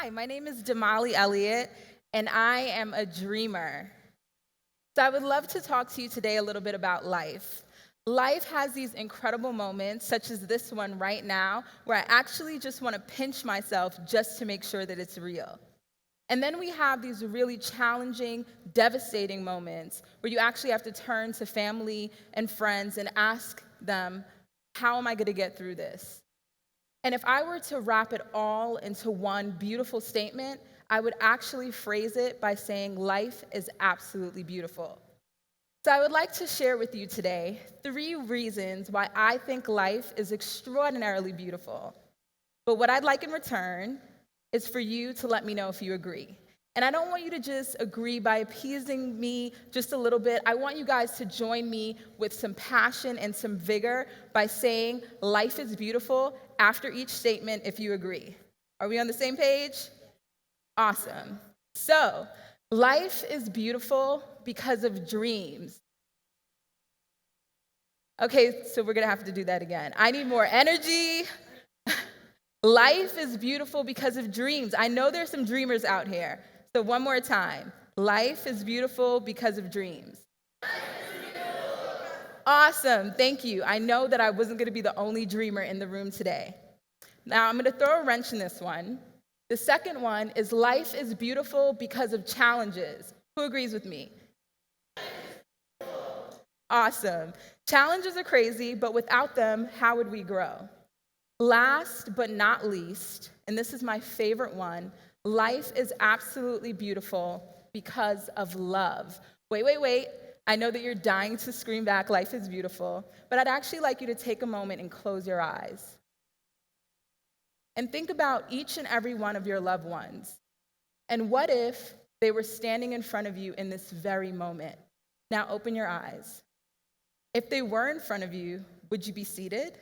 Hi, my name is Damali Elliott, and I am a dreamer. So I would love to talk to you today a little bit about life. Life has these incredible moments, such as this one right now, where I actually just want to pinch myself just to make sure that it's real. And then we have these really challenging, devastating moments where you actually have to turn to family and friends and ask them, how am I going to get through this? And if I were to wrap it all into one beautiful statement, I would actually phrase it by saying life is absolutely beautiful. So I would like to share with you today 3 reasons why I think life is extraordinarily beautiful. But what I'd like in return is for you to let me know if you agree. And I don't want you to just agree by appeasing me just a little bit. I want you guys to join me with some passion and some vigor by saying life is beautiful after each statement if you agree. Are we on the same page? Awesome. So, life is beautiful because of dreams. Okay, so we're gonna have to do that again. I need more energy. Life is beautiful because of dreams. I know there's some dreamers out here. So one more time. Life is beautiful because of dreams. Awesome. Thank you. I know that I wasn't going to be the only dreamer in the room today. Now I'm going to throw a wrench in this one. The second one is life is beautiful because of challenges. Who agrees with me? Awesome. Challenges are crazy, but without them, how would we grow? Last but not least, and this is my favorite one, life is absolutely beautiful because of love. Wait. I know that you're dying to scream back, life is beautiful, but I'd actually like you to take a moment and close your eyes. And think about each and every one of your loved ones. And what if they were standing in front of you in this very moment? Now open your eyes. If they were in front of you, would you be seated?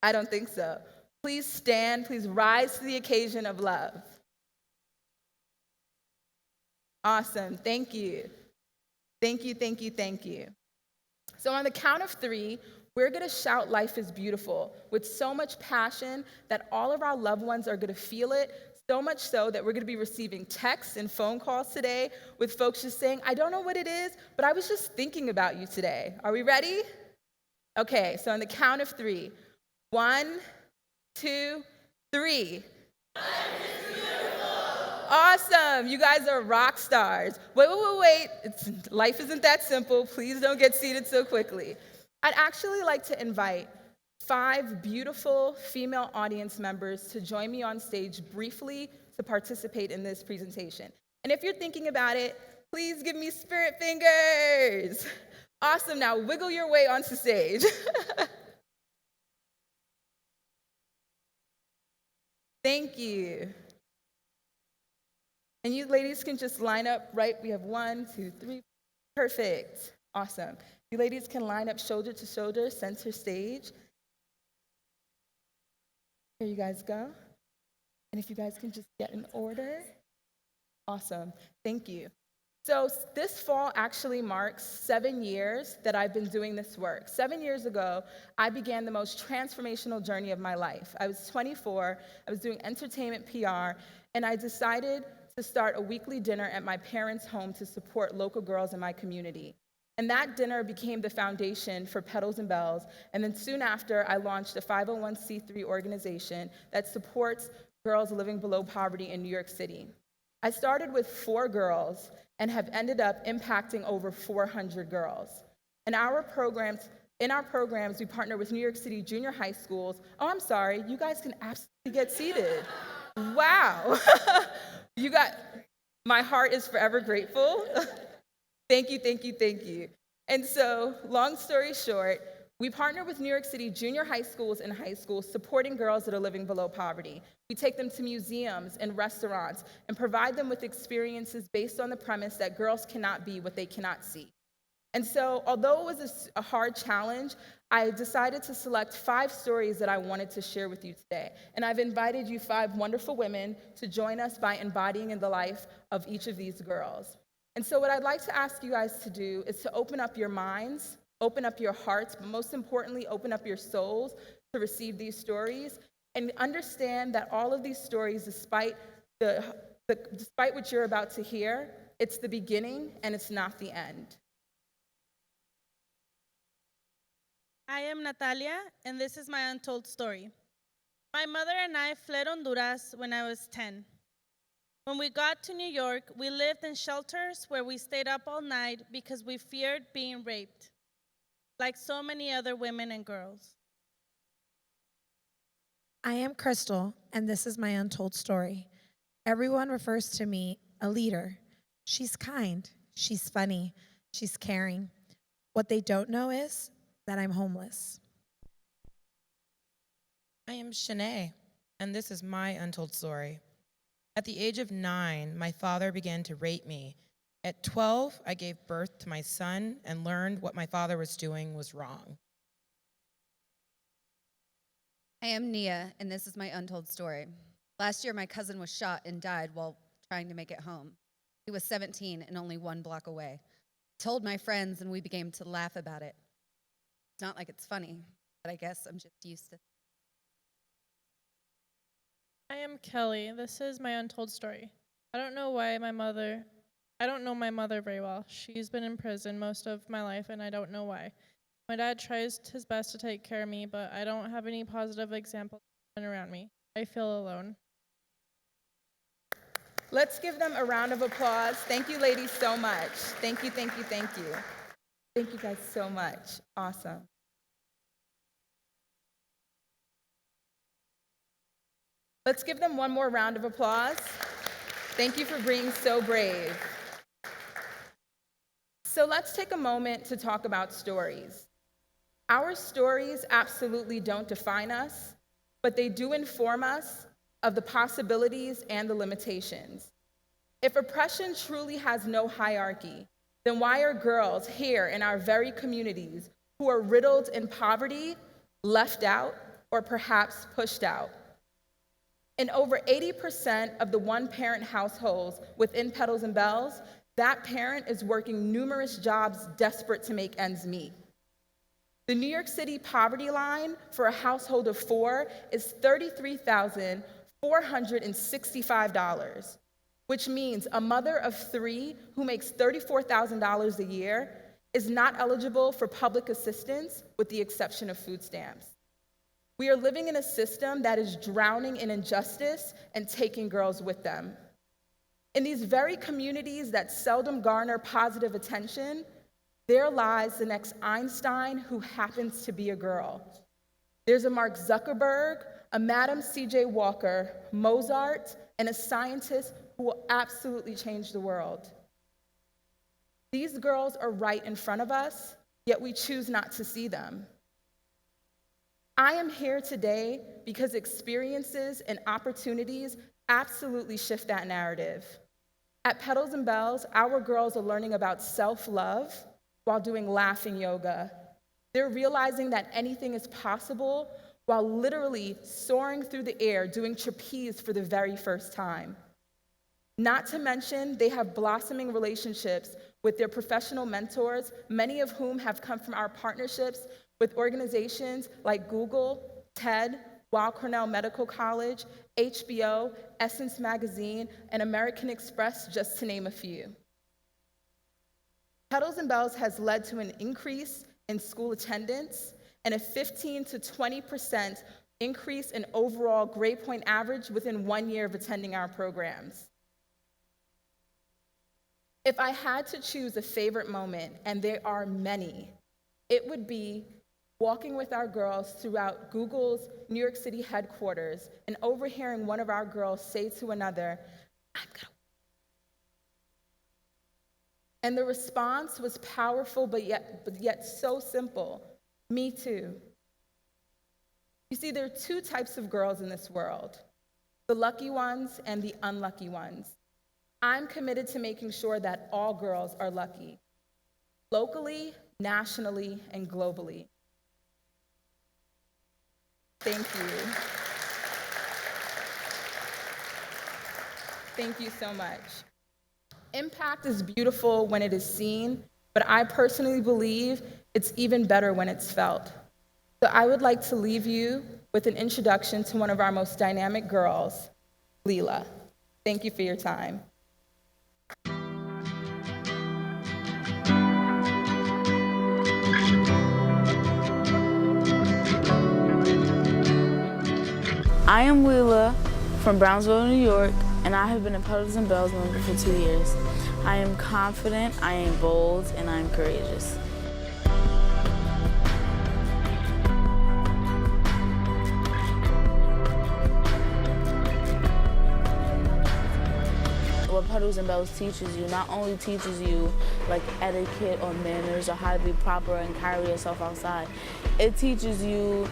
I don't think so. Please stand, please rise to the occasion of love. Awesome, thank you. Thank you. So on the count of 3, we're gonna shout life is beautiful with so much passion that all of our loved ones are gonna feel it, so much so that we're gonna be receiving texts and phone calls today with folks just saying, I don't know what it is, but I was just thinking about you today. Are we ready? Okay, so on the count of 3. 1, 2, 3. Awesome. You guys are rock stars. Wait. Life isn't that simple. Please don't get seated so quickly. I'd actually like to invite 5 beautiful female audience members to join me on stage briefly to participate in this presentation. And if you're thinking about it, please give me spirit fingers. Awesome. Now wiggle your way onto stage. Thank you. And you ladies can just line up, right? We have 1, 2, 3. Perfect. Awesome. You ladies can line up shoulder to shoulder, center stage. Here you guys go. And if you guys can just get in order. Awesome. Thank you. So this fall actually marks 7 years that I've been doing this work. 7 years ago, I began the most transformational journey of my life. I was 24, I was doing entertainment PR, and I decided to start a weekly dinner at my parents' home to support local girls in my community. And that dinner became the foundation for Petals-N-Belles, and then soon after, I launched a 501c3 organization that supports girls living below poverty in New York City. I started with 4 girls and have ended up impacting over 400 girls. In our programs, we partner with New York City junior high schools. Oh, I'm sorry, you guys can absolutely get seated. Wow. My heart is forever grateful. Thank you. And so, long story short, we partner with New York City junior high schools and high schools supporting girls that are living below poverty. We take them to museums and restaurants and provide them with experiences based on the premise that girls cannot be what they cannot see. And so, although it was a hard challenge, I decided to select 5 stories that I wanted to share with you today. And I've invited you 5 wonderful women to join us by embodying in the life of each of these girls. And so what I'd like to ask you guys to do is to open up your minds, open up your hearts, but most importantly, open up your souls to receive these stories. And understand that all of these stories, despite what you're about to hear, it's the beginning and it's not the end. I am Natalia, and this is my untold story. My mother and I fled Honduras when I was 10. When we got to New York, we lived in shelters where we stayed up all night because we feared being raped, like so many other women and girls. I am Crystal, and this is my untold story. Everyone refers to me a leader. She's kind, she's funny, she's caring. What they don't know is that I'm homeless. I am Shanae, and this is my untold story. At the age of 9, my father began to rape me. At 12, I gave birth to my son and learned what my father was doing was wrong. I am Nia, and this is my untold story. Last year, my cousin was shot and died while trying to make it home. He was 17 and only 1 block away. I told my friends, and we began to laugh about it. It's not like it's funny, but I guess I'm just used to it. I am Kelly. This is my untold story. I don't know my mother very well. She's been in prison most of my life, and I don't know why. My dad tries his best to take care of me, but I don't have any positive examples around me. I feel alone. Let's give them a round of applause. Thank you, ladies, so much. Thank you, thank you, thank you. Thank you guys so much. Awesome. Let's give them one more round of applause. Thank you for being so brave. So let's take a moment to talk about stories. Our stories absolutely don't define us, but they do inform us of the possibilities and the limitations. If oppression truly has no hierarchy, then why are girls here in our very communities who are riddled in poverty left out or perhaps pushed out? In over 80% of the one-parent households within Petals-N-Belles, that parent is working numerous jobs desperate to make ends meet. The New York City poverty line for a household of 4 is $33,465, which means a mother of 3 who makes $34,000 a year is not eligible for public assistance with the exception of food stamps. We are living in a system that is drowning in injustice and taking girls with them. In these very communities that seldom garner positive attention, there lies the next Einstein who happens to be a girl. There's a Mark Zuckerberg, a Madam C.J. Walker, Mozart, and a scientist who will absolutely change the world. These girls are right in front of us, yet we choose not to see them. I am here today because experiences and opportunities absolutely shift that narrative. At Petals-N-Belles, our girls are learning about self-love while doing laughing yoga. They're realizing that anything is possible while literally soaring through the air doing trapeze for the very first time. Not to mention, they have blossoming relationships with their professional mentors, many of whom have come from our partnerships with organizations like Google, TED, Weill Cornell Medical College, HBO, Essence Magazine, and American Express, just to name a few. Petals-N-Belles has led to an increase in school attendance and a 15 to 20% increase in overall grade point average within 1 year of attending our programs. If I had to choose a favorite moment, and there are many, it would be walking with our girls throughout Google's New York City headquarters and overhearing one of our girls say to another, "I'm gonna." And the response was powerful, but yet so simple. Me too. You see, there are 2 types of girls in this world, the lucky ones and the unlucky ones. I'm committed to making sure that all girls are lucky, locally, nationally, and globally. Thank you. Thank you so much. Impact is beautiful when it is seen, but I personally believe it's even better when it's felt. So I would like to leave you with an introduction to one of our most dynamic girls, Leela. Thank you for your time. I am Leela from Brownsville, New York, and I have been a Petals-N-Belles member for 2 years. I am confident, I am bold, and I am courageous. What Petals-N-Belles teaches you not only teaches you like etiquette or manners or how to be proper and carry yourself outside, it teaches you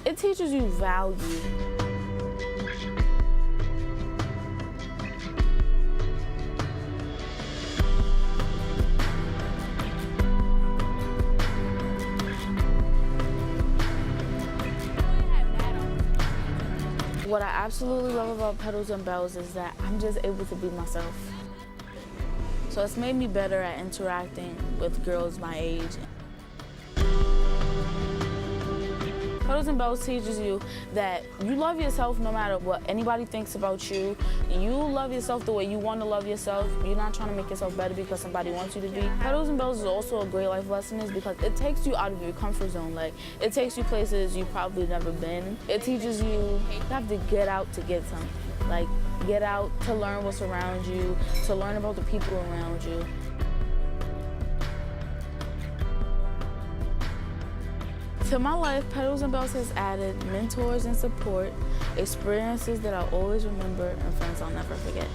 value. What I absolutely love about Petals-N-Belles is that I'm just able to be myself. So it's made me better at interacting with girls my age. Petals-N-Belles teaches you that you love yourself no matter what anybody thinks about you. You love yourself the way you want to love yourself. You're not trying to make yourself better because somebody wants you to be. Petals-N-Belles is also a great life lesson is because it takes you out of your comfort zone. Like, it takes you places you've probably never been. It teaches you have to get out to get something. Like, get out to learn what's around you, to learn about the people around you. To my life, Petals-N-Belles has added mentors and support, experiences that I'll always remember, and friends I'll never forget.